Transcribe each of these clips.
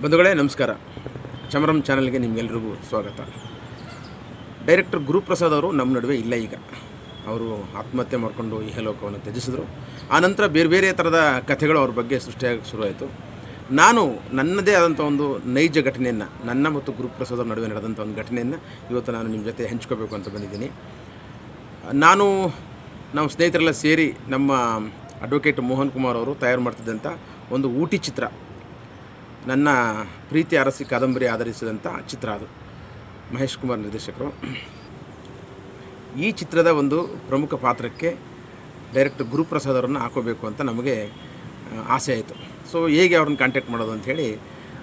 ಬಂಧುಗಳೇ ನಮಸ್ಕಾರ. ಚಮರಂ ಚಾನಲ್ಗೆ ನಿಮಗೆಲ್ರಿಗೂ ಸ್ವಾಗತ. ಡೈರೆಕ್ಟರ್ ಗುರುಪ್ರಸಾದ್ ಅವರು ನಮ್ಮ ನಡುವೆ ಇಲ್ಲ. ಈಗ ಅವರು ಆತ್ಮಹತ್ಯೆ ಮಾಡಿಕೊಂಡು ಇಹಲೋಕವನ್ನು ತ್ಯಜಿಸಿದ್ರು. ಆನಂತರ ಬೇರೆ ಬೇರೆ ಥರದ ಕಥೆಗಳು ಅವ್ರ ಬಗ್ಗೆ ಸೃಷ್ಟಿಯಾಗಿ ಶುರುವಾಯಿತು. ನಾನು ನನ್ನದೇ ಆದಂಥ ಒಂದು ನೈಜ ಘಟನೆಯನ್ನು, ನನ್ನ ಮತ್ತು ಗುರುಪ್ರಸಾದ್ ಅವ್ರ ನಡುವೆ ನಡೆದಂಥ ಒಂದು ಘಟನೆಯನ್ನು ಇವತ್ತು ನಾನು ನಿಮ್ಮ ಜೊತೆ ಹಂಚ್ಕೋಬೇಕು ಅಂತ ಬಂದಿದ್ದೀನಿ. ನಾವು ಸ್ನೇಹಿತರೆಲ್ಲ ಸೇರಿ ನಮ್ಮ ಅಡ್ವೊಕೇಟ್ ಮೋಹನ್ ಕುಮಾರ್ ಅವರು ತಯಾರು ಮಾಡ್ತಿದ್ದಂಥ ಒಂದು ಊಟಿ ಚಿತ್ರ, ನನ್ನ ಪ್ರೀತಿ ಅರಸಿ ಕಾದಂಬರಿ ಆಧರಿಸಿದಂಥ ಚಿತ್ರ. ಅದು ಮಹೇಶ್ ಕುಮಾರ್ ನಿರ್ದೇಶಕರು. ಈ ಚಿತ್ರದ ಒಂದು ಪ್ರಮುಖ ಪಾತ್ರಕ್ಕೆ ಡೈರೆಕ್ಟರ್ ಗುರುಪ್ರಸಾದ್ ಅವರನ್ನು ಹಾಕೋಬೇಕು ಅಂತ ನಮಗೆ ಆಸೆ ಆಯಿತು. ಸೊ ಹೇಗೆ ಅವ್ರನ್ನ ಕಾಂಟ್ಯಾಕ್ಟ್ ಮಾಡೋದು ಅಂಥೇಳಿ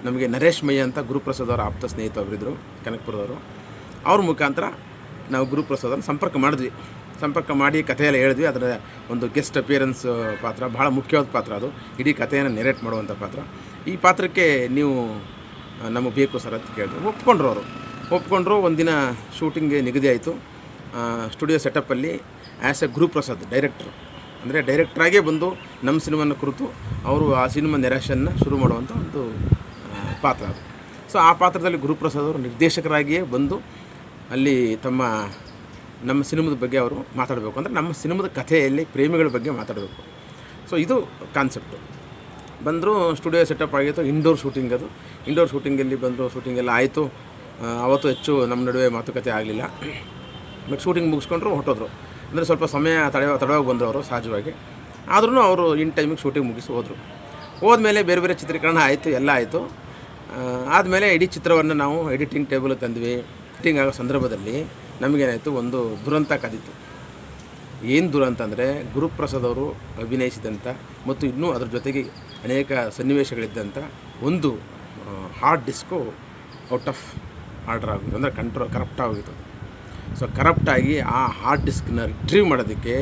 ನಮಗೆ ನರೇಶ್ ಮಯ್ಯ ಅಂತ ಗುರುಪ್ರಸಾದ್ ಅವರ ಆಪ್ತ ಸ್ನೇಹಿತ ಅವರಿದ್ದರು, ಕನಕಪುರದವರು. ಅವ್ರ ಮುಖಾಂತರ ನಾವು ಗುರುಪ್ರಸಾದನ್ನು ಸಂಪರ್ಕ ಮಾಡಿ ಕಥೆಯೆಲ್ಲ ಹೇಳಿದ್ವಿ. ಅದರ ಒಂದು ಗೆಸ್ಟ್ ಅಪಿಯರೆನ್ಸ್ ಪಾತ್ರ, ಭಾಳ ಮುಖ್ಯವಾದ ಪಾತ್ರ. ಅದು ಇಡೀ ಕಥೆಯನ್ನು ನೆರೇಟ್ ಮಾಡುವಂಥ ಪಾತ್ರ. ಈ ಪಾತ್ರಕ್ಕೆ ನೀವು ನಮಗೆ ಬೇಕು ಸರ್ ಅಂತ ಕೇಳಿದ್ರು. ಒಪ್ಕೊಂಡ್ರು. ಒಂದಿನ ಶೂಟಿಂಗ್ಗೆ ನಿಗದಿ ಆಯಿತು. ಸ್ಟುಡಿಯೋ ಸೆಟಪ್ಪಲ್ಲಿ ಆ್ಯಸ್ ಎ ಗುರುಪ್ರಸಾದ್ ಡೈರೆಕ್ಟ್ರಾಗೇ ಬಂದು ನಮ್ಮ ಸಿನಿಮಾನ ಕುರಿತು ಅವರು ಆ ಸಿನಿಮಾ ನೆರೇಷನ್ನ ಶುರು ಮಾಡುವಂಥ ಒಂದು ಪಾತ್ರ ಅದು. ಸೊ ಆ ಪಾತ್ರದಲ್ಲಿ ಗುರುಪ್ರಸಾದ್ ಅವರು ನಿರ್ದೇಶಕರಾಗಿಯೇ ಬಂದು ಅಲ್ಲಿ ನಮ್ಮ ಸಿನಿಮಾದ ಬಗ್ಗೆ ಅವರು ಮಾತಾಡಬೇಕು, ಅಂದರೆ ನಮ್ಮ ಸಿನಿಮಾದ ಕಥೆಯಲ್ಲಿ ಪ್ರೇಮಿಗಳ ಬಗ್ಗೆ ಮಾತಾಡಬೇಕು. ಸೊ ಇದು ಕಾನ್ಸೆಪ್ಟು. ಬಂದರು, ಸ್ಟುಡಿಯೋ ಸೆಟಪ್ ಆಗಿತ್ತು. ಇಂಡೋರ್ ಶೂಟಿಂಗಲ್ಲಿ ಬಂದರು. ಶೂಟಿಂಗೆಲ್ಲ ಆಯಿತು. ಅವತ್ತು ಹೆಚ್ಚು ನಮ್ಮ ನಡುವೆ ಮಾತುಕತೆ ಆಗಲಿಲ್ಲ. ಬಟ್ ಶೂಟಿಂಗ್ ಮುಗಿಸ್ಕೊಂಡ್ರು, ಹೊರಟೋದ್ರು. ಅಂದರೆ ಸ್ವಲ್ಪ ಸಮಯ ತಡವಾಗಿ ಬಂದರು ಅವರು, ಸಹಜವಾಗಿ. ಆದ್ರೂ ಅವರು ಇನ್ ಟೈಮಿಗೆ ಶೂಟಿಂಗ್ ಮುಗಿಸಿ ಹೋದ್ಮೇಲೆ ಬೇರೆ ಚಿತ್ರೀಕರಣ ಆಯಿತು, ಎಲ್ಲ ಆಯಿತು. ಆದಮೇಲೆ ಇಡೀ ಚಿತ್ರವನ್ನು ನಾವು ಎಡಿಟಿಂಗ್ ಟೇಬಲ್ ತಂದ್ವಿ. ಎಡಿಟಿಂಗ್ ಆಗೋ ಸಂದರ್ಭದಲ್ಲಿ ನಮಗೇನಾಯಿತು, ಒಂದು ದುರಂತ ಕಾದಿತ್ತು. ಏನು ದುರಂತ ಅಂದರೆ, ಗುರುಪ್ರಸಾದ್ ಅವರು ಅಭಿನಯಿಸಿದಂಥ ಮತ್ತು ಇನ್ನೂ ಅದರ ಜೊತೆಗೆ ಅನೇಕ ಸನ್ನಿವೇಶಗಳಿದ್ದಂಥ ಒಂದು hard disk out of order ಆಗೋದು, ಅಂದರೆ ಕರಪ್ಟ್ ಆಗೋಗಿತ್ತು. ಸೊ ಕರಪ್ಟಾಗಿ ಆ ಹಾರ್ಡ್ ಡಿಸ್ಕ್ನ ರಿಟ್ರೀವ್ ಮಾಡೋದಕ್ಕೆ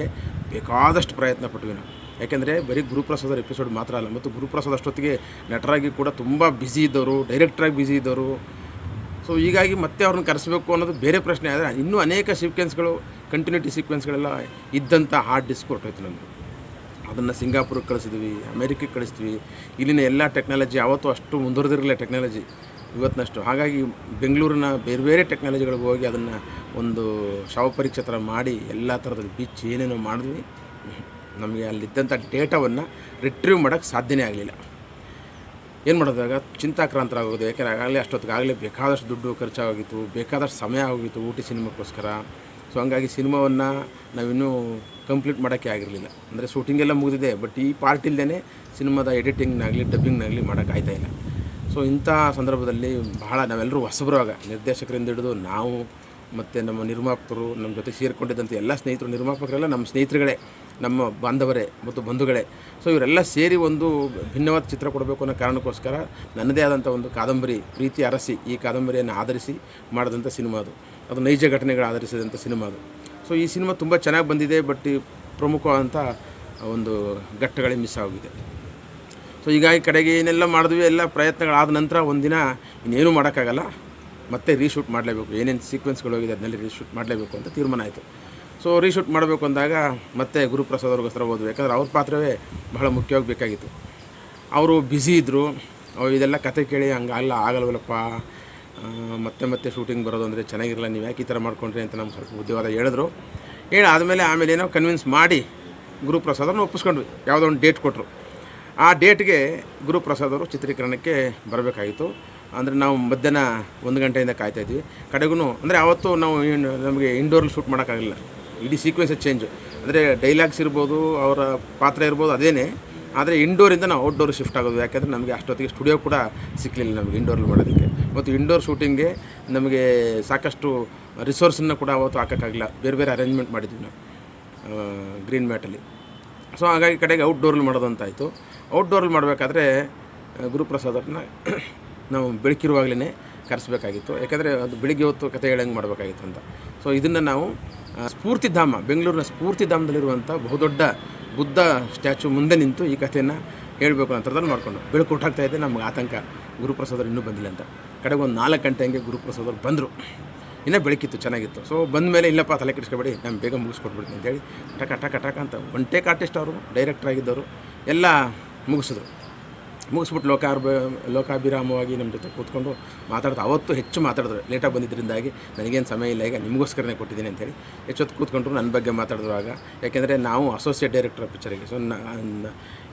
ಬೇಕಾದಷ್ಟು ಪ್ರಯತ್ನ ಪಟ್ವಿ ನಾವು. ಯಾಕೆಂದರೆ ಬರೀ ಗುರುಪ್ರಸಾದ್ ಅವ್ರ ಎಪಿಸೋಡ್ ಮಾತ್ರ ಅಲ್ಲ, ಮತ್ತು ಗುರುಪ್ರಸಾದ್ ಅಷ್ಟೊತ್ತಿಗೆ ನಟರಾಗಿ ಕೂಡ ತುಂಬ ಬ್ಯುಸಿ ಇದ್ದವರು, ಡೈರೆಕ್ಟ್ರಾಗಿ ಬ್ಯುಸಿ ಇದ್ದವರು. ಸೊ ಹೀಗಾಗಿ ಮತ್ತೆ ಅವ್ರನ್ನ ಕರೆಸಬೇಕು ಅನ್ನೋದು ಬೇರೆ ಪ್ರಶ್ನೆ. ಆದರೆ ಇನ್ನೂ ಅನೇಕ ಸೀಕ್ವೆನ್ಸ್ಗಳು, ಕಂಟಿನ್ಯೂಟಿ ಸೀಕ್ವೆನ್ಸ್ಗಳೆಲ್ಲ ಇದ್ದಂಥ ಹಾರ್ಡ್ ಡಿಸ್ಕ್ ಹೊರಟೋಯ್ತು ನಮ್ಮದು. ಅದನ್ನು ಸಿಂಗಾಪುರಕ್ಕೆ ಕಳಿಸಿದ್ವಿ, ಅಮೇರಿಕಕ್ಕೆ ಕಳಿಸ್ತೀವಿ. ಇಲ್ಲಿನ ಎಲ್ಲ ಟೆಕ್ನಾಲಜಿ ಆವತ್ತು ಅಷ್ಟು ಮುಂದುವರೆದಿರಲಿಲ್ಲ ಟೆಕ್ನಾಲಜಿ ಇವತ್ತಿನಷ್ಟು. ಹಾಗಾಗಿ ಬೆಂಗಳೂರಿನ ಬೇರೆ ಟೆಕ್ನಾಲಜಿಗಳಿಗೆ ಹೋಗಿ ಅದನ್ನು ಒಂದು ಶವಪರೀಕ್ಷೆ ಥರ ಮಾಡಿ ಎಲ್ಲ ಥರದಲ್ಲಿ ಬಿಚ್ಚಿ ಏನೇನೋ ಮಾಡಿದ್ವಿ. ನಮಗೆ ಅಲ್ಲಿದ್ದಂಥ ಡೇಟಾವನ್ನು ರಿಟ್ರೀವ್ ಮಾಡೋಕ್ಕೆ ಸಾಧ್ಯನೇ ಆಗಲಿಲ್ಲ. ಏನು ಮಾಡೋದಾಗ ಚಿಂತಾಕ್ರಾಂತರಾಗೋದು. ಯಾಕೆಂದರೆ ಅಷ್ಟೊತ್ತಿಗಾಗಲೇ ಬೇಕಾದಷ್ಟು ದುಡ್ಡು ಖರ್ಚಾಗಿತ್ತು, ಬೇಕಾದಷ್ಟು ಸಮಯ ಆಗೋಗಿತ್ತು ಊಟಿ ಸಿನಿಮಾಕ್ಕೋಸ್ಕರ. ಸೊ ಹಂಗಾಗಿ ಸಿನಿಮಾವನ್ನು ನಾವಿನ್ನೂ ಕಂಪ್ಲೀಟ್ ಮಾಡೋಕ್ಕೆ ಆಗಿರಲಿಲ್ಲ. ಅಂದರೆ ಶೂಟಿಂಗೆಲ್ಲ ಮುಗಿದಿದೆ, ಬಟ್ ಈ ಪಾರ್ಟ್ ಇಲ್ಲದೇ ಸಿನಿಮಾದ ಎಡಿಟಿಂಗ್ನಾಗಲಿ ಡಬ್ಬಿಂಗ್ನಾಗಲಿ ಮಾಡೋಕ್ಕಾಗ್ತಾಯಿಲ್ಲ. ಸೊ ಇಂಥ ಸಂದರ್ಭದಲ್ಲಿ ನಾವೆಲ್ಲರೂ ಹೊಸಬರು. ಆಗ ನಿರ್ದೇಶಕರಿಂದ ಹಿಡಿದು ನಾವು ಮತ್ತು ನಮ್ಮ ನಿರ್ಮಾಪಕರು, ನಮ್ಮ ಜೊತೆ ಸೇರಿಕೊಂಡಿದ್ದಂಥ ಎಲ್ಲ ಸ್ನೇಹಿತರು, ನಿರ್ಮಾಪಕರೆಲ್ಲ ನಮ್ಮ ಸ್ನೇಹಿತರುಗಳೇ, ನಮ್ಮ ಬಾಂಧವರೇ ಮತ್ತು ಬಂಧುಗಳೇ. ಸೊ ಇವರೆಲ್ಲ ಸೇರಿ ಒಂದು ಭಿನ್ನವಾದ ಚಿತ್ರ ಕೊಡಬೇಕು ಅನ್ನೋ ಕಾರಣಕ್ಕೋಸ್ಕರ ನನ್ನದೇ ಆದಂಥ ಒಂದು ಕಾದಂಬರಿ, ಪ್ರೀತಿ ಅರಸಿ, ಈ ಕಾದಂಬರಿಯನ್ನು ಆಧರಿಸಿ ಮಾಡಿದಂಥ ಸಿನಿಮಾ ಅದು ನೈಜ ಘಟನೆಗಳು ಆಧರಿಸಿದಂಥ ಸಿನಿಮಾ ಅದು. ಸೊ ಈ ಸಿನಿಮಾ ತುಂಬ ಚೆನ್ನಾಗಿ ಬಂದಿದೆ, ಬಟ್ ಈ ಪ್ರಮುಖವಾದಂಥ ಒಂದು ಘಟ್ಟಗಳೇ ಮಿಸ್ ಆಗಿದೆ. ಸೊ ಹೀಗಾಗಿ ಕಡೆಗೆ ಏನೆಲ್ಲ ಮಾಡಿದ್ವಿ, ಎಲ್ಲ ಪ್ರಯತ್ನಗಳಾದ ನಂತರ ಒಂದಿನ ಇನ್ನೇನು ಮಾಡೋಕ್ಕಾಗಲ್ಲ, ಮತ್ತೆ ರೀಶೂಟ್ ಮಾಡಲೇಬೇಕು. ಏನೇನು ಸೀಕ್ವೆನ್ಸ್ಗಳು ಹೋಗಿದೆ ಅದನ್ನೆಲ್ಲ ರೀಶೂಟ್ ಮಾಡಲೇಬೇಕು ಅಂತ ತೀರ್ಮಾನ ಆಯಿತು. ಸೊ ರೀಶೂಟ್ ಮಾಡಬೇಕು ಅಂದಾಗ ಮತ್ತೆ ಗುರುಪ್ರಸಾದ್ ಅವ್ರಿಗೋಸ್ಕರ ಹೋದ್ವಿ. ಯಾಕಂದರೆ ಅವ್ರ ಪಾತ್ರವೇ ಬಹಳ ಮುಖ್ಯವಾಗಿ ಬೇಕಾಗಿತ್ತು. ಅವರು ಬ್ಯುಸಿ ಇದ್ದರು. ಇದೆಲ್ಲ ಕತೆ ಕೇಳಿ ಆಗಲ್ವಲ್ಲಪ್ಪ, ಮತ್ತೆ ಶೂಟಿಂಗ್ ಬರೋದು ಅಂದರೆ ಚೆನ್ನಾಗಿರಲ್ಲ, ನೀವು ಯಾಕೆ ಈ ಥರ ಮಾಡ್ಕೊಂಡ್ರಿ ಅಂತ ನಮ್ಗೆ ಸ್ವಲ್ಪ ಬುದ್ಧಿವಾದ ಹೇಳಿದ್ರು. ಆಮೇಲೆ ಏನೋ ಕನ್ವಿನ್ಸ್ ಮಾಡಿ ಗುರುಪ್ರಸಾದವ್ರನ್ನ ಒಪ್ಪಿಸ್ಕೊಂಡ್ವಿ. ಯಾವುದೋ ಒಂದು ಡೇಟ್ ಕೊಟ್ಟರು. ಆ ಡೇಟ್ಗೆ ಗುರುಪ್ರಸಾದ್ ಅವರು ಚಿತ್ರೀಕರಣಕ್ಕೆ ಬರಬೇಕಾಗಿತ್ತು. ಅಂದರೆ ನಾವು ಮಧ್ಯಾಹ್ನ 1 ಗಂಟೆಯಿಂದ ಕಾಯ್ತಾಯಿದ್ವಿ. ಕಡೆಗೂ ಅಂದರೆ ಆವತ್ತು ನಮಗೆ ಇಂಡೋರಲ್ಲಿ ಶೂಟ್ ಮಾಡೋಕ್ಕಾಗಲಿಲ್ಲ. ಇಡೀ ಸೀಕ್ವೆನ್ಸ್ ಚೇಂಜು. ಅಂದರೆ ಡೈಲಾಗ್ಸ್ ಇರ್ಬೋದು, ಅವರ ಪಾತ್ರ ಇರ್ಬೋದು, ಅದೇನೇ. ಆದರೆ ಇಂಡೋರಿಂದ ನಾವು ಔಟ್ಡೋರ್ ಶಿಫ್ಟ್ ಆಗೋದು. ಯಾಕೆಂದರೆ ನಮಗೆ ಅಷ್ಟೊತ್ತಿಗೆ ಸ್ಟುಡಿಯೋ ಕೂಡ ಸಿಕ್ಕಲಿಲ್ಲ ನಮಗೆ ಇಂಡೋರಲ್ಲಿ ಮಾಡೋದಕ್ಕೆ. ಮತ್ತು ಇಂಡೋರ್ ಶೂಟಿಂಗ್ಗೆ ನಮಗೆ ಸಾಕಷ್ಟು ರಿಸೋರ್ಸನ್ನು ಕೂಡ ಅವತ್ತು ಹಾಕೋಕ್ಕಾಗಲಿಲ್ಲ. ಬೇರೆ ಅರೇಂಜ್ಮೆಂಟ್ ಮಾಡಿದ್ವಿ ನಾವು ಗ್ರೀನ್ ಮ್ಯಾಟಲ್ಲಿ. ಸೊ ಹಾಗಾಗಿ ಕಡೆಗೆ ಔಟ್ಡೋರಲ್ಲಿ ಮಾಡೋದಂತಾಯಿತು. ಔಟ್ಡೋರಲ್ಲಿ ಮಾಡಬೇಕಾದ್ರೆ ಗುರುಪ್ರಸಾದ್ ಅವ್ರನ್ನ ನಾವು ಬೆಳಕಿರುವಾಗಲೇ ಕರೆಸಬೇಕಾಗಿತ್ತು. ಯಾಕೆಂದರೆ ಅದು ಬೆಳಿಗ್ಗೆ ಹೊತ್ತು ಕತೆ ಹೇಳಂಗೆ ಮಾಡಬೇಕಾಗಿತ್ತು ಅಂತ. ಸೊ ಇದನ್ನು ನಾವು ಸ್ಫೂರ್ತಿಧಾಮ, ಬೆಂಗಳೂರಿನ ಸ್ಫೂರ್ತಿಧಾಮದಲ್ಲಿರುವಂಥ ಬಹುದೊಡ್ಡ ಬುದ್ಧ ಸ್ಟ್ಯಾಚು ಮುಂದೆ ನಿಂತು ಈ ಕಥೆಯನ್ನು ಹೇಳಬೇಕು ಅನ್ನೋದ್ರಲ್ಲಿ ಮಾಡಿಕೊಂಡು ಬೆಳಕು ಹೊಟ್ಟಾಗ್ತಾಯಿದ್ದೆ. ನಮ್ಗೆ ಆತಂಕ, ಗುರುಪ್ರಸಾದ್ ಇನ್ನೂ ಬಂದಿಲ್ಲ ಅಂತ. ಕಡೆಗೆ ಒಂದು 4 ಗಂಟೆ ಹಂಗೆ ಗುರುಪ್ರಸಾದ್ ಅವ್ರು ಬಂದರು. ಇನ್ನೂ ಬೆಳಕಿತ್ತು, ಚೆನ್ನಾಗಿತ್ತು. ಸೊ ಬಂದ ಮೇಲೆ ಇಲ್ಲಪ್ಪ ತಲೆ ಕೆಡಿಸ್ಕೊಬೇಡಿ, ನಾನು ಬೇಗ ಮುಗಿಸ್ಕೊಟ್ಬಿಡ್ತೀನಿ ಅಂತೇಳಿ ಟಕ ಅಂತ 1 ಟೇಕ್ ಆರ್ಟಿಸ್ಟ್ ಅವರು, ಡೈರೆಕ್ಟ್ರಾಗಿದ್ದವರು ಎಲ್ಲ ಮುಗಿಸಿದ್ರು. ಮುಗಿಸ್ಬಿಟ್ಟು ಲೋಕಾಭಿರಾಮವಾಗಿ ನಮ್ಮ ಜೊತೆ ಕೂತ್ಕೊಂಡು ಮಾತಾಡ್ತಾ ಅವತ್ತು ಹೆಚ್ಚು ಮಾತಾಡಿದ್ರು. ಲೇಟಾಗಿ ಬಂದಿದ್ದರಿಂದಾಗಿ ನನಗೇನು ಸಮಯ ಇಲ್ಲ, ಈಗ ನಿಮಗೋಸ್ಕರನೇ ಕೊಟ್ಟಿದ್ದೀನಿ ಅಂತೇಳಿ ಹೆಚ್ಚೊತ್ತು ಕೂತ್ಕೊಂಡ್ರು. ನನ್ನ ಬಗ್ಗೆ ಮಾತಾಡಿದ್ರುವಾಗ, ಯಾಕೆಂದರೆ ನಾವು ಅಸೋಸಿಯೇಟ್ ಡೈರೆಕ್ಟರ್ ಪಿಕ್ಚರಿಗೆ, ಸೊ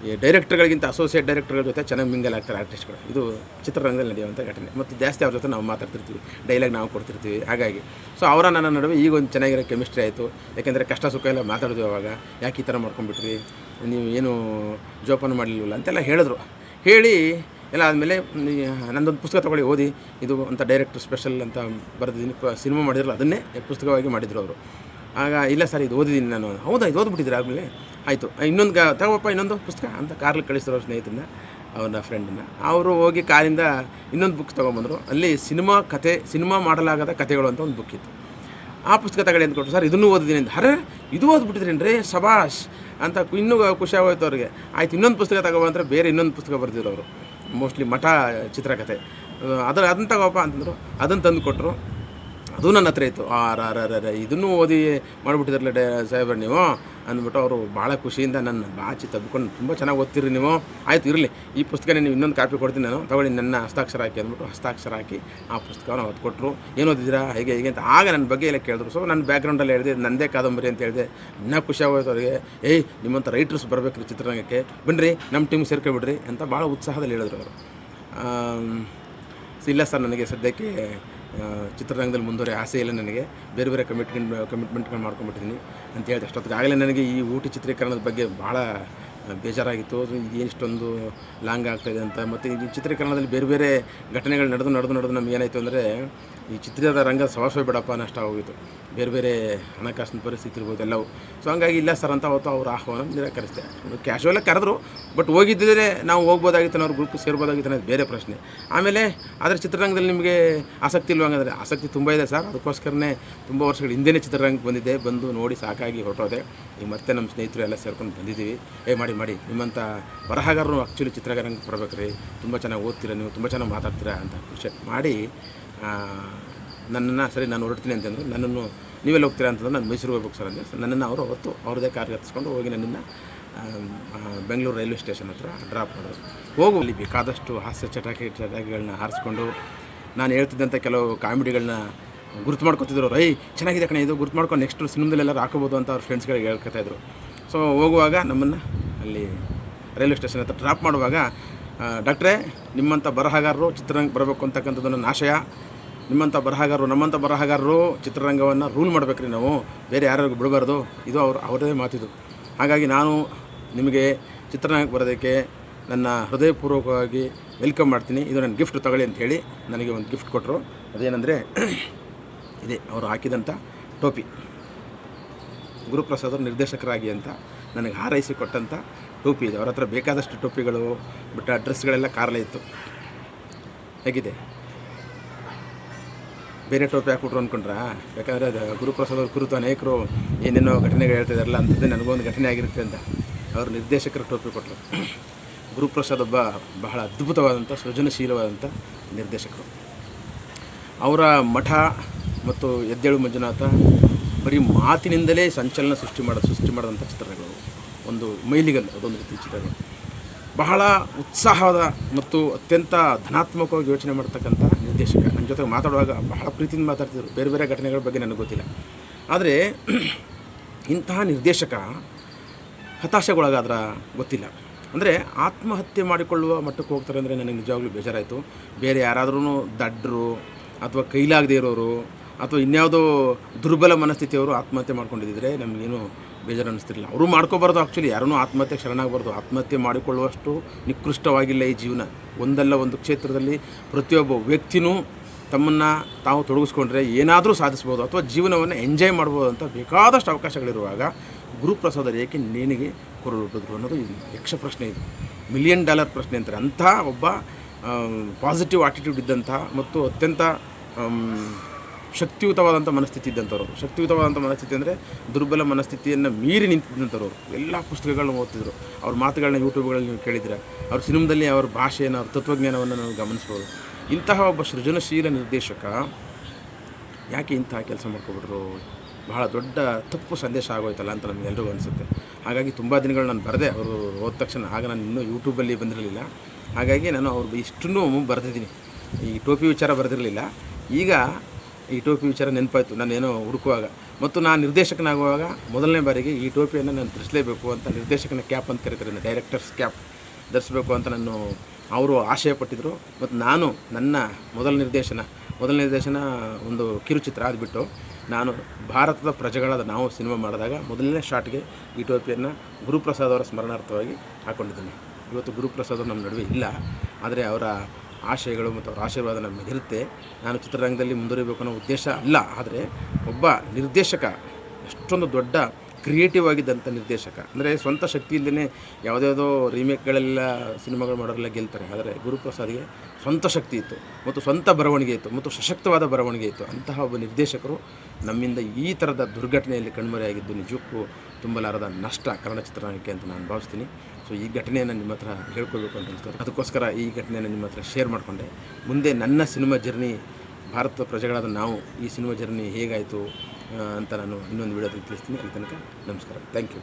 ಈ ಡೈರೆಕ್ಟರ್ಗಳಿಗಿಂತ ಅಸೋಸಿಯೇಟ್ ಡೈರೆಕ್ಟರ್ಗಳ ಜೊತೆ ಚೆನ್ನಾಗಿ ಮಿಂಗಲ್ ಆಗ್ತಾರೆ ಆರ್ಟಿಸ್ಟ್ಗಳು. ಇದು ಚಿತ್ರರಂಗದಲ್ಲಿ ನಡೆಯುವಂಥ ಘಟನೆ. ಮತ್ತು ಜಾಸ್ತಿ ಅವ್ರ ಜೊತೆ ನಾವು ಮಾತಾಡ್ತಿರ್ತೀವಿ, ಡೈಲಾಗ್ ನಾವು ಕೊಡ್ತಿರ್ತೀವಿ. ಹಾಗಾಗಿ ಸೊ ಅವರ ನನ್ನ ನಡುವೆ ಈಗ ಒಂದು ಚೆನ್ನಾಗಿರೋ ಕೆಮಿಸ್ಟ್ರಿ ಆಯಿತು. ಯಾಕೆಂದರೆ ಕಷ್ಟ ಸುಖ ಎಲ್ಲ ಮಾತಾಡಿದ್ವಿ. ಅವಾಗ ಯಾಕೆ ಈ ಥರ ಮಾಡ್ಕೊಂಡ್ಬಿಟ್ರಿ, ನೀವು ಏನು ಜೋಪಾನ ಮಾಡಲಿಲ್ಲ ಅಂತೆಲ್ಲ ಹೇಳಿದ್ರು. ಹೇಳಿ ಎಲ್ಲ ಆದಮೇಲೆ ನನ್ನದೊಂದು ಪುಸ್ತಕ ತೊಗೊಳ್ಳಿ ಓದಿ, ಇದು ಅಂತ ಡೈರೆಕ್ಟರ್ ಸ್ಪೆಷಲ್ ಅಂತ ಬರೆದಿದ್ದೀನಿ, ಸಿನಿಮಾ ಮಾಡಿದ್ರು, ಅದನ್ನೇ ಪುಸ್ತಕವಾಗಿ ಮಾಡಿದರು ಅವರು. ಆಗ ಇಲ್ಲ ಸರ್ ಇದು ಓದಿದ್ದೀನಿ ನಾನು. ಹೌದಾ, ಇದು ಓದ್ಬಿಟ್ಟಿದ್ರೆ ಆದಮೇಲೆ ಆಯಿತು, ಇನ್ನೊಂದು ತಗೋಪ್ಪ ಇನ್ನೊಂದು ಪುಸ್ತಕ ಅಂತ ಕಾರ್ಲಿ ಕಳಿಸಿದ್ರು ಅವ್ರ ಸ್ನೇಹಿತನ, ಅವನ ಫ್ರೆಂಡನ್ನು. ಅವರು ಹೋಗಿ ಕಾರಿಂದ ಇನ್ನೊಂದು ಬುಕ್ ತೊಗೊಂಬಂದರು. ಅಲ್ಲಿ ಸಿನಿಮಾ ಮಾಡಲಾಗದ ಕಥೆಗಳು ಅಂತ ಒಂದು ಬುಕ್ ಇತ್ತು. ಆ ಪುಸ್ತಕ ತಗೊಳ್ಳಿ ಅಂತ ಕೊಟ್ಟರು. ಸರ್ ಇದನ್ನೂ ಓದಿದ್ದೀನಿ ಅಂತ. ಅರೆ ಇದು ಓದ್ಬಿಟ್ಟಿದ್ರೇನ್ರಿ, ಶಬಾಷ್ ಅಂತ ಇನ್ನೂ ಖುಷಿ ಆಗೋಯ್ತು ಅವ್ರಿಗೆ. ಆಯ್ತು ಇನ್ನೊಂದು ಪುಸ್ತಕ ತಗೋಬಂದ್ರೆ ಬೇರೆ ಇನ್ನೊಂದು ಪುಸ್ತಕ ಬರ್ತಿದ್ರು ಅವರು, ಮೋಸ್ಟ್ಲಿ ಮಠ ಚಿತ್ರಕಥೆ. ಅದನ್ನು ತಗೋಪ್ಪ ಅಂತಂದರು. ಅದನ್ನು ತಂದು ಕೊಟ್ಟರು. ಅದು ನನ್ನ ಹತ್ರ ಇತ್ತು. ಇದನ್ನು ಓದಿ ಮಾಡಿಬಿಟ್ಟಿದ್ರಲ್ಲ ಸಾಹೇಬ್ರ ನೀವು ಅಂದ್ಬಿಟ್ಟು ಅವರು ಭಾಳ ಖುಷಿಯಿಂದ ನನ್ನ ಬಾಚಿ ತಬ್ಕೊಂಡು, ತುಂಬ ಚೆನ್ನಾಗಿ ಓದ್ತಿರಿ ನೀವು, ಆಯಿತು ಇರಲಿ ಈ ಪುಸ್ತಕನೇ ನೀವು ಇನ್ನೊಂದು ಕಾಪಿ ಕೊಡ್ತೀನಿ ನಾನು, ತಗೊಳ್ಳಿ ನನ್ನ ಹಸ್ತಾಕ್ಷರ ಹಾಕಿ ಅಂದ್ಬಿಟ್ಟು ಹಸ್ತಾಕ್ಷರ ಹಾಕಿ ಆ ಪುಸ್ತಕವನ್ನು ಹೊತ್ತು ಕೊಟ್ಟರು. ಏನು ಓದಿದ್ದೀರಾ ಹೇಗೆ ಅಂತ ಆಗ ನನ್ನ ಬಗ್ಗೆ ಎಲ್ಲ ಕೇಳಿದ್ರು. ಸೊ ನನ್ನ ಬ್ಯಾಕ್ಗ್ರೌಂಡಲ್ಲಿ ಹೇಳಿದೆ, ನನ್ನದೇ ಕಾದಂಬರಿ ಅಂತ ಹೇಳಿದೆ. ಇನ್ನೂ ಖುಷಿ ಆಗೋಯ್ತು ಅವರಿಗೆ. ನಿಮ್ಮಂಥ ರೈಟರ್ಸ್ ಬರಬೇಕು ರೀ ಚಿತ್ರರಂಗಕ್ಕೆ, ಬನ್ನಿರಿ ನಮ್ಮ ಟೀಮ್ ಸೇರ್ಕೊಬಿಡ್ರಿ ಅಂತ ಭಾಳ ಉತ್ಸಾಹದಲ್ಲಿ ಹೇಳಿದ್ರು ಅವರು. ಇಲ್ಲ ಸರ್ ನನಗೆ ಸದ್ಯಕ್ಕೆ ಚಿತ್ರರಂಗದಲ್ಲಿ ಮುಂದುವರೆ ಆಸೆ ಇಲ್ಲ, ನನಗೆ ಬೇರೆ ಬೇರೆ ಕಮಿಟ್ಮೆಂಟ್ಗಳು ಮಾಡ್ಕೊಂಡ್ಬಿಟ್ಟಿದ್ದೀನಿ ಅಂತ ಹೇಳಿದೆ. ಅಷ್ಟೊತ್ತಿಗಾಗಲೇ ನನಗೆ ಈ ಊಟಿ ಚಿತ್ರೀಕರಣದ ಬಗ್ಗೆ ಭಾಳ ಬೇಜಾರಾಗಿತ್ತು. ಇಷ್ಟೊಂದು ಲಾಂಗ್ ಆಗ್ತಾಯಿದೆ ಅಂತ. ಮತ್ತು ಈ ಚಿತ್ರೀಕರಣದಲ್ಲಿ ಬೇರೆ ಬೇರೆ ಘಟನೆಗಳು ನಡೆದು ನಮ್ಗೆ ಏನಾಯಿತು ಅಂದರೆ, ಈ ಚಿತ್ರದ ರಂಗ ಸವಾಸ ಬಿಡಪ್ಪ ಅನ್ನೋ ಹೋಗಿತ್ತು. ಬೇರೆ ಬೇರೆ ಹಣಕಾಸಿನ ಪರಿಸ್ಥಿತಿ ಇರ್ಬೋದು ಎಲ್ಲವೂ. ಸೊ ಹಂಗಾಗಿ ಇಲ್ಲ ಸರ್ ಅಂತ ಅವತ್ತು ಅವ್ರ ಆಹ್ವಾನ ನಿರಾಕರಿಸಿದೆ. ಕ್ಯಾಶುವಲಾಗಿ ಕರೆದ್ರು, ಬಟ್ ಹೋಗಿದ್ದರೆ ನಾವು ಹೋಗ್ಬೋದಾಗಿತ್ತು, ಅವ್ರ ಗ್ರೂಪ್ ಸೇರ್ಬೋದಾಗಿತ್ತು ಅನ್ನೋದು ಬೇರೆ ಪ್ರಶ್ನೆ. ಆಮೇಲೆ ಆದರೆ ಚಿತ್ರರಂಗದಲ್ಲಿ ನಿಮಗೆ ಆಸಕ್ತಿ ಇಲ್ವಂಗಂದರೆ, ಆಸಕ್ತಿ ತುಂಬ ಇದೆ ಸರ್, ಅದಕ್ಕೋಸ್ಕರನೇ ತುಂಬ ವರ್ಷಗಳ ಹಿಂದೆಯೇ ಚಿತ್ರರಂಗಕ್ಕೆ ಬಂದಿದ್ದೆ. ಬಂದು ನೋಡಿ ಸಾಕಾಗಿ ಹೊರಟೋದೆ. ಈಗ ಮತ್ತೆ ನಮ್ಮ ಸ್ನೇಹಿತರು ಎಲ್ಲ ಸೇರ್ಕೊಂಡು ಬಂದಿದ್ದೀವಿ. ಮಾಡಿ ನಿಮ್ಮಂಥ ಬರಹಗಾರರು ಆ್ಯಕ್ಚುಲಿ ಚಿತ್ರರಂಗಕ್ಕೆ ಬರ್ಬೇಕ್ರಿ, ತುಂಬ ಚೆನ್ನಾಗಿ ಓದ್ತೀರ ನೀವು, ತುಂಬ ಚೆನ್ನಾಗಿ ಮಾತಾಡ್ತೀರಾ ಅಂತ ಖುಷಿ ಮಾಡಿ ನನ್ನನ್ನು ಸರಿ ನಾನು ಹೊರಡ್ತೀನಿ ಅಂತಂದರು. ನನ್ನನ್ನು ನೀವೆಲ್ಲ ಹೋಗ್ತೀರಾ ಅಂತಂದ್ರೆ ನಾನು ಮೈಸೂರಿಗೆ ಹೋಗ್ಬೇಕು ಸರ್ ಅಂದರೆ ನನ್ನನ್ನು ಅವರು ಅವತ್ತು ಅವ್ರದ್ದೇ ಕಾರ್ಗೆ ಹತ್ಸ್ಕೊಂಡು ಹೋಗಿ ನನ್ನನ್ನು ಬೆಂಗಳೂರು ರೈಲ್ವೆ ಸ್ಟೇಷನ್ ಹತ್ರ ಡ್ರಾಪ್ ಮಾಡೋದು. ಅಲ್ಲಿ ಬೇಕಾದಷ್ಟು ಹಾಸ್ಯ ಚಟಾಕಿಗಳನ್ನ ಹಾರಿಸ್ಕೊಂಡು ನಾನು ಹೇಳ್ತಿದ್ದಂಥ ಕೆಲವು ಕಾಮಿಡಿಗಳನ್ನ ಗುರ್ತು ಮಾಡ್ಕೊತಿದ್ರು. ಚೆನ್ನಾಗಿದೆ ಕಣೆ ಇದು, ಗುರ್ತು ಮಾಡ್ಕೊಂಡು ನೆಕ್ಸ್ಟ್ ಸಿನಿಮಾದಲ್ಲೆಲ್ಲರೂ ಹಾಕೋಬೋದು ಅಂತ ಅವ್ರ ಫ್ರೆಂಡ್ಸ್ಗಳಿಗೆ ಹೇಳ್ಕೊತಾಯಿದ್ರು. ಸೊ ಹೋಗುವಾಗ ನಮ್ಮನ್ನು ಅಲ್ಲಿ ರೈಲ್ವೆ ಸ್ಟೇಷನ್ ಹತ್ರ ಡ್ರಾಪ್ ಮಾಡುವಾಗ, ಡಾಕ್ಟ್ರೇ ನಿಮ್ಮಂಥ ಬರಹಗಾರರು ಚಿತ್ರರಂಗ ಬರಬೇಕು ಅಂತಕ್ಕಂಥದ್ದು ನನ್ನ ಆಶಯ. ನಮ್ಮಂಥ ಬರಹಗಾರರು ಚಿತ್ರರಂಗವನ್ನು ರೂಲ್ ಮಾಡಬೇಕ್ರಿ ನಾವು, ಬೇರೆ ಯಾರಿಗೂ ಬಿಡಬಾರ್ದು. ಇದು ಅವರದೇ ಮಾತಿದು. ಹಾಗಾಗಿ ನಾನು ನಿಮಗೆ ಚಿತ್ರರಂಗಕ್ಕೆ ಬರೋದಕ್ಕೆ ನನ್ನ ಹೃದಯಪೂರ್ವಕವಾಗಿ ವೆಲ್ಕಮ್ ಮಾಡ್ತೀನಿ, ಇದು ನನ್ನ ಗಿಫ್ಟ್ ತಗೊಳ್ಳಿ ಅಂತ ಹೇಳಿ ನನಗೆ ಒಂದು ಗಿಫ್ಟ್ ಕೊಟ್ಟರು. ಅದೇನೆಂದರೆ ಇದೆ ಅವರು ಹಾಕಿದಂಥ ಟೋಪಿ, ಗುರುಪ್ರಸಾದ್ ನಿರ್ದೇಶಕರಾಗಿ ಅಂತ ನನಗೆ ಹಾರೈಸಿ ಕೊಟ್ಟಂಥ ಟೋಪಿ ಇದೆ. ಅವ್ರ ಹತ್ರ ಬೇಕಾದಷ್ಟು ಟೋಪಿಗಳು ಬಟ್ ಡ್ರೆಸ್ಗಳೆಲ್ಲ ಕಾರಲ್ಲೇ ಇತ್ತು. ಹೇಗಿದೆ, ಬೇರೆ ಟೋಪಿ ಹಾಕ್ಬಿಟ್ರು ಅಂದ್ಕೊಂಡ್ರಾ? ಯಾಕಂದರೆ ಅದು ಗುರುಪ್ರಸಾದ್ ಅವ್ರ ಕುರಿತು ಅನೇಕರು ಏನೇನೋ ಘಟನೆಗಳು ಹೇಳ್ತಿದಾರಲ್ಲ, ಅಂಥದ್ದೇ ನನಗೊಂದು ಘಟನೆ ಆಗಿರುತ್ತೆ ಅಂತ ಅವರು ನಿರ್ದೇಶಕರ ಟೋಪಿ ಕೊಟ್ಟರು. ಗುರುಪ್ರಸಾದ್ ಒಬ್ಬ ಬಹಳ ಅದ್ಭುತವಾದಂಥ ಸೃಜನಶೀಲವಾದಂಥ ನಿರ್ದೇಶಕರು. ಅವರ ಮಠ ಮತ್ತು ಎದ್ದೇಳು ಮಂಜುನಾಥ ಬರೀ ಮಾತಿನಿಂದಲೇ ಸಂಚಲನ ಸೃಷ್ಟಿ ಮಾಡಿದಂಥ ಚಿತ್ರಗಳು, ಒಂದು ಮೈಲಿಗಲ್ಲು ಅದೊಂದು ರೀತಿ ಚಿತ್ರಗಳು. ಬಹಳ ಉತ್ಸಾಹವಾದ ಮತ್ತು ಅತ್ಯಂತ ಧನಾತ್ಮಕವಾಗಿ ಯೋಚನೆ ಮಾಡ್ತಕ್ಕಂಥ ನಿರ್ದೇಶಕ. ನನ್ನ ಜೊತೆಗೆ ಮಾತಾಡುವಾಗ ಬಹಳ ಪ್ರೀತಿಯಿಂದ ಮಾತಾಡ್ತಿದ್ರು. ಬೇರೆ ಬೇರೆ ಘಟನೆಗಳ ಬಗ್ಗೆ ನನಗೆ ಗೊತ್ತಿಲ್ಲ. ಆದರೆ ಇಂತಹ ನಿರ್ದೇಶಕ ಹತಾಶೆಗೊಳಗಾದ್ರ ಗೊತ್ತಿಲ್ಲ. ಅಂದರೆ ಆತ್ಮಹತ್ಯೆ ಮಾಡಿಕೊಳ್ಳುವ ಮಟ್ಟಕ್ಕೆ ಹೋಗ್ತಾರೆ ಅಂದರೆ ನನಗೆ ನಿಜವಾಗ್ಲೂ ಬೇಜಾರಾಯಿತು. ಬೇರೆ ಯಾರಾದ್ರೂ ದಡ್ಡರು ಅಥವಾ ಕೈಲಾಗದೇ ಇರೋರು ಅಥವಾ ಇನ್ಯಾವುದೋ ದುರ್ಬಲ ಮನಸ್ಥಿತಿಯವರು ಆತ್ಮಹತ್ಯೆ ಮಾಡ್ಕೊಂಡಿದ್ದರೆ ನಮಗೇನು ಬೇಜಾರು ಅನ್ನಿಸ್ತಿರಲಿಲ್ಲ. ಅವರು ಮಾಡ್ಕೋಬಾರ್ದು, ಆ್ಯಕ್ಚುಲಿ ಯಾರೂ ಆತ್ಮಹತ್ಯೆ ಶರಣಾಗಬಾರ್ದು. ಆತ್ಮಹತ್ಯೆ ಮಾಡಿಕೊಳ್ಳುವಷ್ಟು ನಿಕೃಷ್ಟವಾಗಿಲ್ಲ ಈ ಜೀವನ. ಒಂದಲ್ಲ ಒಂದು ಕ್ಷೇತ್ರದಲ್ಲಿ ಪ್ರತಿಯೊಬ್ಬ ವ್ಯಕ್ತಿನೂ ತಮ್ಮನ್ನು ತಾವು ತೊಡಗಿಸ್ಕೊಂಡ್ರೆ ಏನಾದರೂ ಸಾಧಿಸ್ಬೋದು ಅಥವಾ ಜೀವನವನ್ನು ಎಂಜಾಯ್ ಮಾಡ್ಬೋದು ಅಂತ ಬೇಕಾದಷ್ಟು ಅವಕಾಶಗಳಿರುವಾಗ ಗುರುಪ್ರಸಾದ್ ಏಕೆ ನೇಣಿಗೆ ಕೊರಳುಬಿಟ್ಟಿದ್ರು ಅನ್ನೋದು ಯಕ್ಷ ಪ್ರಶ್ನೆ. ಇದು $1 ಮಿಲಿಯನ್ ಪ್ರಶ್ನೆ ಅಂತಾರೆ. ಅಂಥ ಒಬ್ಬ ಪಾಸಿಟಿವ್ ಆಟಿಟ್ಯೂಡ್ ಇದ್ದಂಥ ಮತ್ತು ಅತ್ಯಂತ ಶಕ್ತಿಯುತವಾದಂಥ ಮನಸ್ಥಿತಿ ಇದ್ದಂಥವ್ರು. ಶಕ್ತಿಯುತವಾದಂಥ ಮನಸ್ಥಿತಿ ಅಂದರೆ ದುರ್ಬಲ ಮನಸ್ಥಿತಿಯನ್ನು ಮೀರಿ ನಿಂತಿದ್ದಂಥವ್ರು. ಎಲ್ಲ ಪುಸ್ತಕಗಳನ್ನ ಓದ್ತಿದ್ರು. ಅವ್ರ ಮಾತುಗಳನ್ನ ಯೂಟ್ಯೂಬ್ಗಳಲ್ಲಿ ನೀವು ಕೇಳಿದರೆ, ಅವ್ರ ಸಿನಿಮಾದಲ್ಲಿ ಅವ್ರ ಭಾಷೆಯನ್ನು, ಅವ್ರ ತತ್ವಜ್ಞಾನವನ್ನು ನಾವು ಗಮನಿಸ್ಬೋದು. ಇಂತಹ ಒಬ್ಬ ಸೃಜನಶೀಲ ನಿರ್ದೇಶಕ ಯಾಕೆ ಇಂತಹ ಕೆಲಸ ಮಾಡ್ಕೊಬಿಟ್ರು? ಬಹಳ ದೊಡ್ಡ ತಪ್ಪು ಸಂದೇಶ ಆಗೋಯ್ತಲ್ಲ ಅಂತ ನಮಗೆಲ್ಲರಿಗೂ ಅನಿಸುತ್ತೆ. ಹಾಗಾಗಿ ತುಂಬ ದಿನಗಳು ನಾನು ಬರದೆ ಅವರು ಹೋದ ತಕ್ಷಣ. ಆಗ ನಾನು ಇನ್ನೂ ಯೂಟ್ಯೂಬಲ್ಲಿ ಬಂದಿರಲಿಲ್ಲ. ಹಾಗಾಗಿ ನಾನು ಅವ್ರು ಇಷ್ಟನ್ನು ಬರೆದಿದ್ದೀನಿ. ಈ ಟೋಪಿ ವಿಚಾರ ಬರೆದಿರಲಿಲ್ಲ. ಈಗ ಈ ಟೋಪಿ ವಿಚಾರ ನೆನಪಾಯಿತು ನಾನೇನೋ ಹುಡುಕುವಾಗ, ಮತ್ತು ನಾನು ನಿರ್ದೇಶಕನಾಗುವಾಗ ಮೊದಲನೇ ಬಾರಿಗೆ ಈ ಟೋಪಿಯನ್ನು ನಾನು ಧರಿಸಲೇಬೇಕು ಅಂತ, ನಿರ್ದೇಶಕನ ಕ್ಯಾಪ್ ಅಂತ ಕರೀತಾರೆ, ಡೈರೆಕ್ಟರ್ಸ್ ಕ್ಯಾಪ್ ಧರಿಸಬೇಕು ಅಂತ ಅವರು ಆಶಯ ಪಟ್ಟಿದ್ದರು. ಮತ್ತು ನಾನು ನನ್ನ ಮೊದಲ ನಿರ್ದೇಶನ ಒಂದು ಕಿರುಚಿತ್ರ ಆಗಿಬಿಟ್ಟು ನಾನು ಭಾರತದ ಪ್ರಜೆಗಳಾದ ನಾವು ಸಿನಿಮಾ ಮಾಡಿದಾಗ ಮೊದಲನೇ ಶಾಟ್ಗೆ ಈ ಟೋಪಿಯನ್ನು ಗುರುಪ್ರಸಾದ್ ಅವರ ಸ್ಮರಣಾರ್ಥವಾಗಿ ಹಾಕ್ಕೊಂಡಿದ್ದೀನಿ. ಇವತ್ತು ಗುರುಪ್ರಸಾದ್ ನಮ್ಮ ನಡುವೆ ಇಲ್ಲ, ಆದರೆ ಅವರ ಆಶಯಗಳು ಮತ್ತು ಅವರ ಆಶೀರ್ವಾದ ನಮ್ಮ ಇರುತ್ತೆ. ನಾನು ಚಿತ್ರರಂಗದಲ್ಲಿ ಮುಂದುವರಿಬೇಕು ಅನ್ನೋ ಉದ್ದೇಶ ಅಲ್ಲ, ಆದರೆ ಒಬ್ಬ ನಿರ್ದೇಶಕ, ಎಷ್ಟೊಂದು ದೊಡ್ಡ ಕ್ರಿಯೇಟಿವ್ ಆಗಿದ್ದಂಥ ನಿರ್ದೇಶಕ, ಅಂದರೆ ಸ್ವಂತ ಶಕ್ತಿ ಇಲ್ಲದೇ ಯಾವುದ್ಯಾವುದೋ ರೀಮೇಕ್ಗಳೆಲ್ಲ ಸಿನಿಮಾಗಳು ಮಾಡೋರೆಲ್ಲ ಗೆಲ್ತಾರೆ. ಆದರೆ ಗುರುಪ್ರಸಾದ್ಗೆ ಸ್ವಂತ ಶಕ್ತಿ ಇತ್ತು ಮತ್ತು ಸ್ವಂತ ಬರವಣಿಗೆ ಇತ್ತು ಮತ್ತು ಸಶಕ್ತವಾದ ಬರವಣಿಗೆ ಇತ್ತು. ಅಂತಹ ಒಬ್ಬ ನಿರ್ದೇಶಕರು ನಮ್ಮಿಂದ ಈ ಥರದ ದುರ್ಘಟನೆಯಲ್ಲಿ ಕಣ್ಮರೆಯಾಗಿದ್ದು ನಿಜಕ್ಕೂ ತುಂಬಲಾರದ ನಷ್ಟ ಕನ್ನಡ ಚಿತ್ರರಂಗಕ್ಕೆ ಅಂತ ನಾನು ಭಾವಿಸ್ತೀನಿ. ಸೊ ಈ ಘಟನೆಯನ್ನು ನಿಮ್ಮ ಹತ್ರ ಹೇಳ್ಕೊಳ್ಬೇಕು ಅಂತ ಅನಿಸ್ತಾರೆ, ಅದಕ್ಕೋಸ್ಕರ ಈ ಘಟನೆಯನ್ನು ನಿಮ್ಮ ಹತ್ರ ಶೇರ್ ಮಾಡಿಕೊಂಡೆ. ಮುಂದೆ ನನ್ನ ಸಿನಿಮಾ ಜರ್ನಿ, ಭಾರತದ ಪ್ರಜೆಗಳಾದ ನಾವು ಈ ಸಿನಿಮಾ ಜರ್ನಿ ಹೇಗಾಯಿತು ಅಂತ ನಾನು ಇನ್ನೊಂದು ವೀಡಿಯೋದಲ್ಲಿ ತಿಳಿಸ್ತೀನಿ. ಅಲ್ಲಿ ತನಕ ನಮಸ್ಕಾರ, ಥ್ಯಾಂಕ್ ಯು.